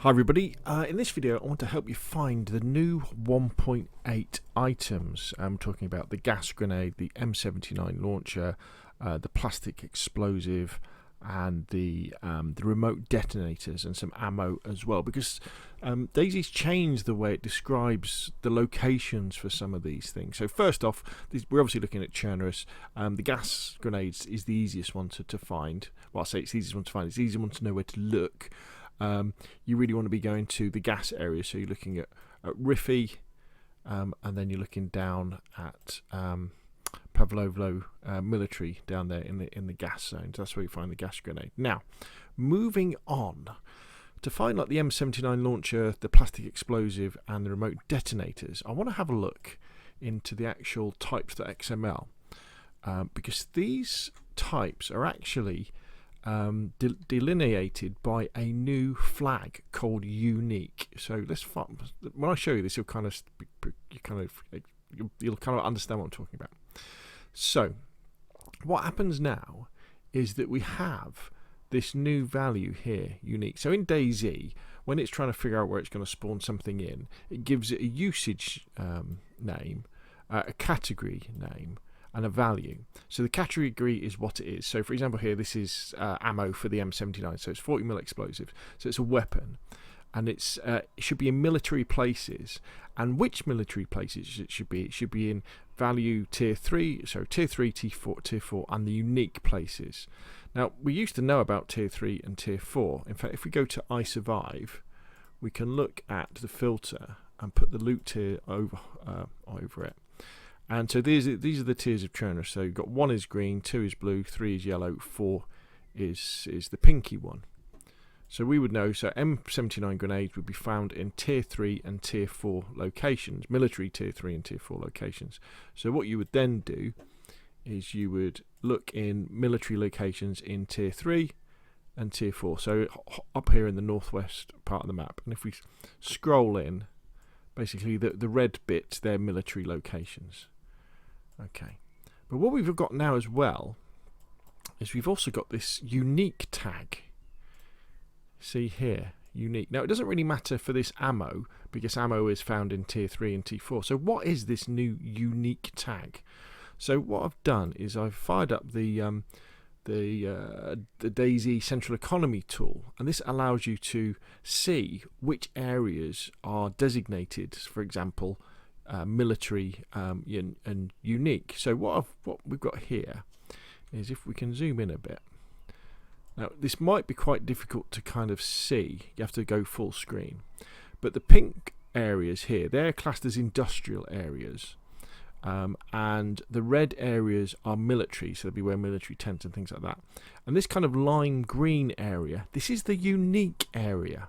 Hi everybody, in this video I want to help you find the new 1.8 items. I'm talking about the gas grenade, the M79 Launcher, the plastic explosive and the remote detonators and some ammo as well, because DayZ's changed the way it describes the locations for some of these things. So first off, we're obviously looking at Chernarus. The gas grenades is the easiest one to find. Well, I say it's the easiest one to find, it's the easiest one to know where to look. You really want to be going to the gas area, so you're looking at Riffy, and then you're looking down at Pavlovlo military down there in the gas zone. That's where you find the gas grenade. Now, moving on to find like the M79 Launcher, the plastic explosive, and the remote detonators, I want to have a look into the actual types.xml, because these types are actually delineated by a new flag called unique. So let's when I show you this, you'll kind of understand what I'm talking about. So what happens now is that we have this new value here, unique. So in DayZ, when it's trying to figure out where it's going to spawn something in, it gives it a usage name, a category name, and a value. So the category is what it is. So for example here, this is ammo for the M79, so it's 40mm explosive, so it's a weapon, and it should be in military places. And which military places it should be? It should be in value tier 3, so tier 3, tier 4, and the unique places. Now we used to know about tier 3 and tier 4. In fact, if we go to iSurvive, we can look at the filter and put the loot tier over it. And so these are the tiers of Chernarus. So you've got 1 is green, 2 is blue, 3 is yellow, 4 is the pinky one. So we would know, so M79 grenades would be found in tier 3 and tier 4 locations, military tier 3 and tier 4 locations. So what you would then do is you would look in military locations in tier 3 and tier 4. So up here in the northwest part of the map. And if we scroll in, basically the red bits, they're military locations. Okay, but what we've got now as well is we've also got this unique tag. See here, unique. Now it doesn't really matter for this ammo, because ammo is found in tier 3 and tier 4. So what is this new unique tag? So what I've done is I've fired up the DayZ Central Economy tool, and this allows you to see which areas are designated, for example, military and unique. So what we've got here is, if we can zoom in a bit. Now this might be quite difficult to kind of see, you have to go full screen, but the pink areas here, they're classed as industrial areas, and the red areas are military, so they'll be where military tents and things like that. And this kind of lime green area, this is the unique area.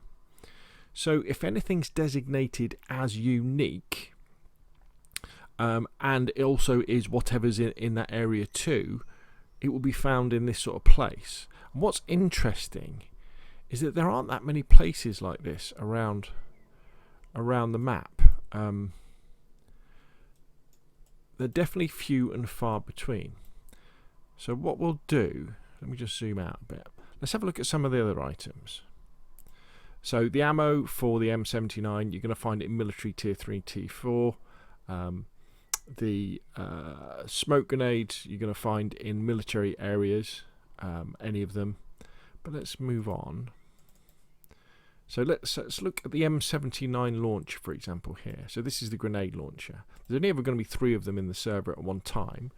So if anything's designated as unique, and it also is whatever's in that area too, it will be found in this sort of place. And what's interesting is that there aren't that many places like this around the map. They're definitely few and far between. So what we'll do, let me just zoom out a bit. Let's have a look at some of the other items. So the ammo for the M79, you're going to find it in military tier 3, tier 4. The smoke grenades you're going to find in military areas, any of them. But let's move on. So let's look at the M79 Launcher, for example, here. So this is the grenade launcher. There's only ever going to be 3 of them in the server at one time,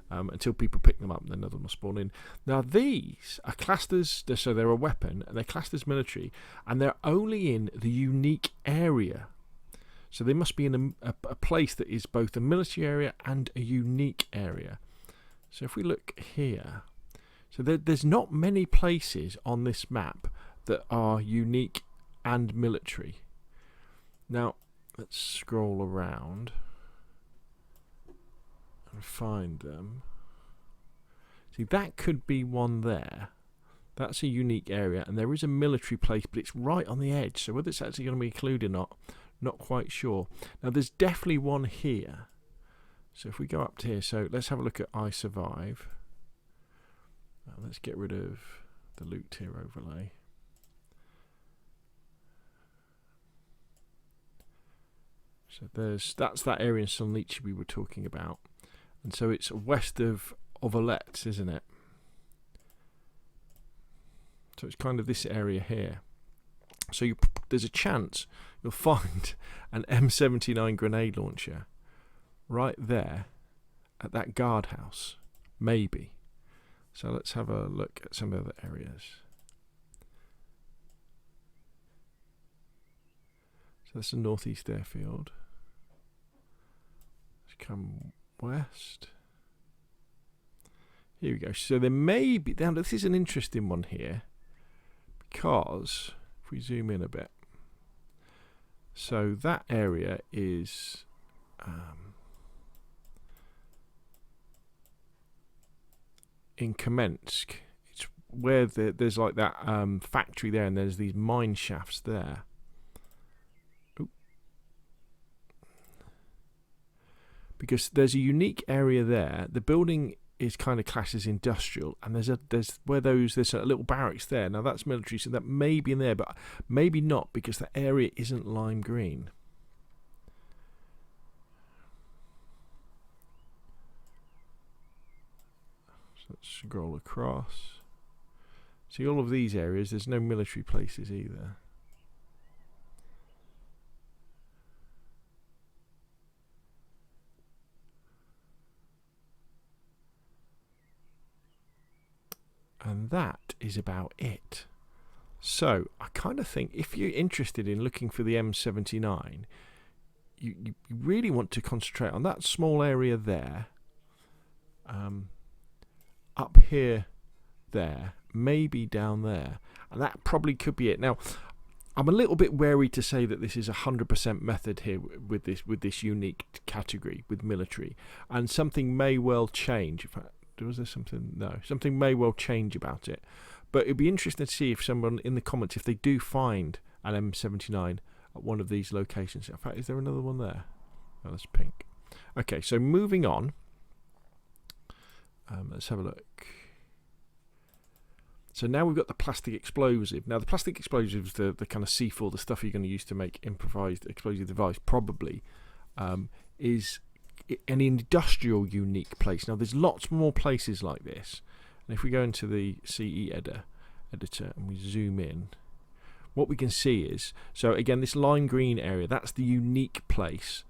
until people pick them up, and then another one will spawn in. Now these are classed as, so they're a weapon, and they're classed as military, and they're only in the unique area. So they must be in a place that is both a military area and a unique area. So if we look here, so there's not many places on this map that are unique and military. Now let's scroll around and find them. See, that could be one there. That's a unique area, and there is a military place, but it's right on the edge. So whether it's actually going to be included or not quite sure. Now there's definitely one here. So if we go up to here, so let's have a look at iSurvive. Let's get rid of the loot tier overlay. So that's that area in Solnici we were talking about, and so it's west of Ovelets, isn't it? So it's kind of this area here. So there's a chance you'll find an M79 grenade launcher right there at that guardhouse, maybe. So let's have a look at some other areas. So that's the northeast airfield. Let's come west. Here we go. So there may be, now this is an interesting one here, because if we zoom in a bit, so that area is in Kamensk. It's where there's like that factory there, and there's these mine shafts there. Oop. Because there's a unique area there. The building is kind of classed as industrial, and there's a little barracks there. Now that's military, so that may be in there, but maybe not, because the area isn't lime green. So let's scroll across. See, all of these areas, there's no military places either. And that is about it. So I kind of think if you're interested in looking for the M79, you really want to concentrate on that small area there, up here, there, maybe down there, and that probably could be it. Now, I'm a little bit wary to say that this is 100% method here with this unique category with military, and something may well change. In fact, was there something? No, something may well change about it. But it'd be interesting to see if someone in the comments, if they do find an M79 at one of these locations. In fact, is there another one there? Oh, that's pink. Okay, so moving on. Let's have a look. So now we've got the plastic explosive. Now the plastic explosive is the kind of C4, the stuff you're going to use to make improvised explosive device, probably, is an industrial unique place. Now there's lots more places like this, and if we go into the CE editor and we zoom in, what we can see is, so again, this lime green area, that's the unique place,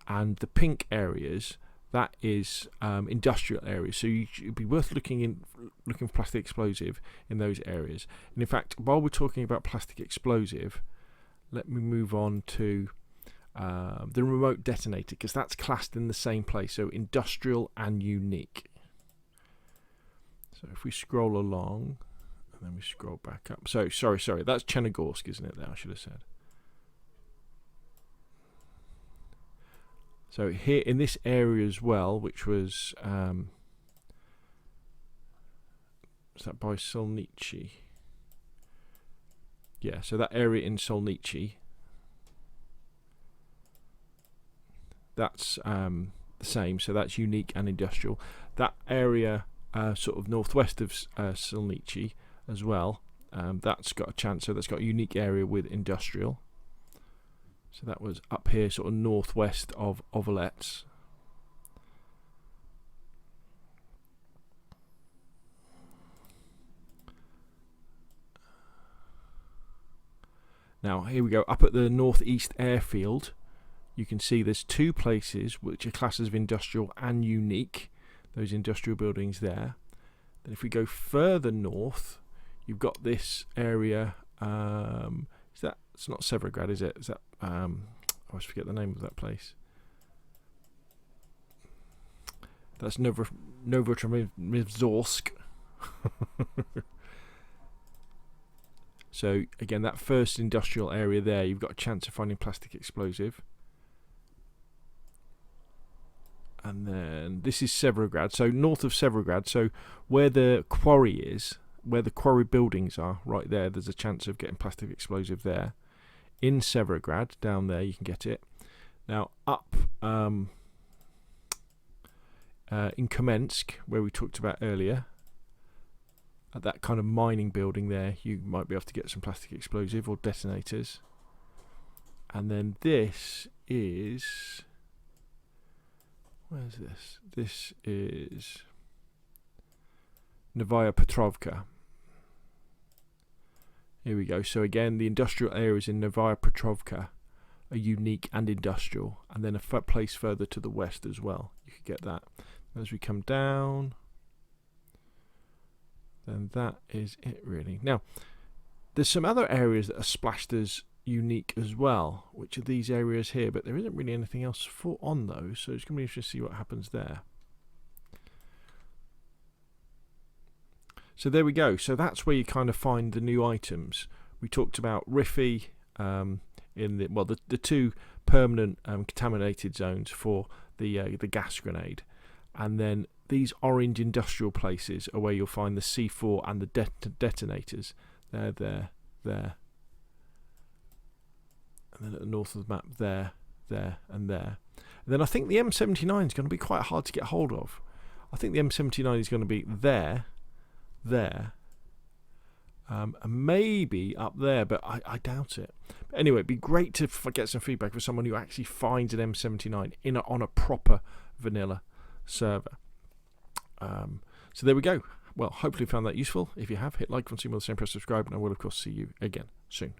and the pink areas, that is industrial areas. So it'd be worth looking for plastic explosive in those areas. And in fact, while we're talking about plastic explosive, let me move on to the remote detonator, because that's classed in the same place, so industrial and unique. So if we scroll along and then we scroll back up, so sorry, that's Chernogorsk, isn't it? There, I should have said. So here in this area as well, which was is that by Solnici? Yeah, so that area in Solnici, that's the same, so that's unique and industrial. That area sort of northwest of Solnici as well, that's got a chance, so that's got a unique area with industrial. So that was up here sort of northwest of Ovelets. Now here we go, up at the northeast airfield, you can see there's two places which are classes of industrial and unique, those industrial buildings there. Then if we go further north, you've got this area, is that, it's not Severograd, is it? Is that, I always forget the name of that place. That's Novotromivzorsk. So again, that first industrial area there, you've got a chance of finding plastic explosive. And then this is Severograd, so north of Severograd, so where the quarry is, where the quarry buildings are, right there, there's a chance of getting plastic explosive there. In Severograd, down there, you can get it. Now up in Kamensk, where we talked about earlier, at that kind of mining building there, you might be able to get some plastic explosive or detonators. And then this is, where's this? This is Novaya Petrovka. Here we go. So again, the industrial areas in Novaya Petrovka are unique and industrial, and then a place further to the west as well. You could get that. As we come down, then that is it really. Now, there's some other areas that are splashed as unique as well, which are these areas here, but there isn't really anything else on those, so it's going to be interesting to see what happens there. So there we go. So that's where you kind of find the new items. We talked about Riffy, in the two permanent contaminated zones for the gas grenade, and then these orange industrial places are where you'll find the C4 and the detonators. There, and then at the north of the map, there, and there. And then I think the M79 is going to be quite hard to get hold of. I think the M79 is going to be there, and maybe up there, but I doubt it. But anyway, it'd be great to get some feedback for someone who actually finds an M79 on a proper vanilla server. So there we go. Well, hopefully you found that useful. If you have, hit like, continue with the same, press subscribe, and I will of course see you again soon.